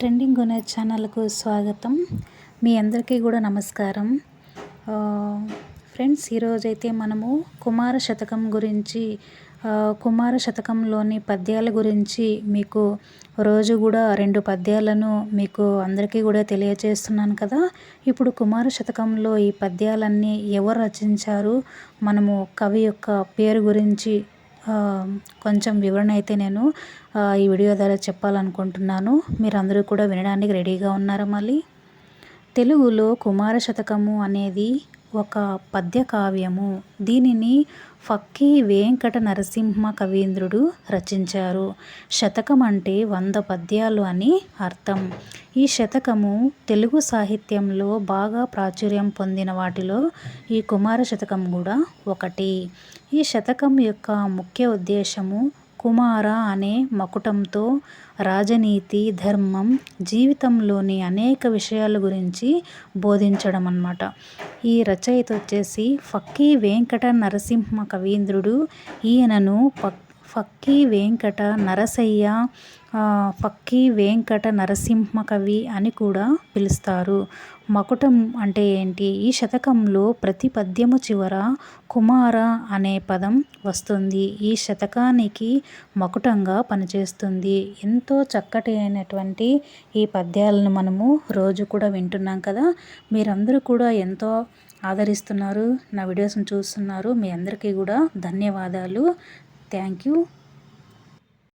Trending గునే ఛానల్కు స్వాగతం. మీ అందరికీ కూడా నమస్కారం. ఫ్రెండ్స్, ఈరోజైతే మనము కుమార శతకం గురించి, కుమార శతకంలోని పద్యాల గురించి మీకు రోజు కూడా 2 పద్యాలను మీకు అందరికీ కూడా తెలియజేస్తున్నాను కదా. ఇప్పుడు కుమార శతకంలో ఈ పద్యాలన్నీ ఎవరు రచించారు, మనము కవి యొక్క పేరు గురించి కొంచెం వివరణ అయితే నేను ఈ వీడియో ద్వారా చెప్పాలనుకుంటున్నాను. మీరందరూ కూడా వినడానికి రెడీగా ఉన్నారా? మళ్ళీ తెలుగులో కుమార శతకము అనేది ఒక పద్య కావ్యము. దీనిని ఫక్కీ వెంకట నరసింహ కవీంద్రుడు రచించారు. శతకం అంటే 100 పద్యాలు అని అర్థం. ఈ శతకము తెలుగు సాహిత్యంలో బాగా ప్రాచుర్యం పొందిన వాటిలో ఈ కుమార శతకం కూడా ఒకటి. ఈ శతకం యొక్క ముఖ్య ఉద్దేశము కుమార అనే మకుటంతో రాజనీతి, ధర్మం, జీవితంలోని అనేక విషయాల గురించి బోధించడం అన్నమాట. ఈ రచయిత వచ్చేసి ఫక్కీ వెంకట నరసింహ కవీంద్రుడు. ఈయనను ఫక్కీ వెంకట నరసయ్య, ఫక్కీ వెంకట నరసింహ కవి అని కూడా పిలుస్తారు. మకుటం అంటే ఏంటి? ఈ శతకంలో ప్రతి పద్యము చివర కుమార అనే పదం వస్తుంది. ఈ శతకానికి మకుటంగా పనిచేస్తుంది. ఎంతో చక్కటి అయినటువంటి ఈ పద్యాలను మనము రోజు కూడా వింటున్నాం కదా. మీరందరూ కూడా ఎంతో ఆదరిస్తున్నారు, నా వీడియోస్ని చూస్తున్నారు. మీ అందరికీ కూడా ధన్యవాదాలు. Thank you.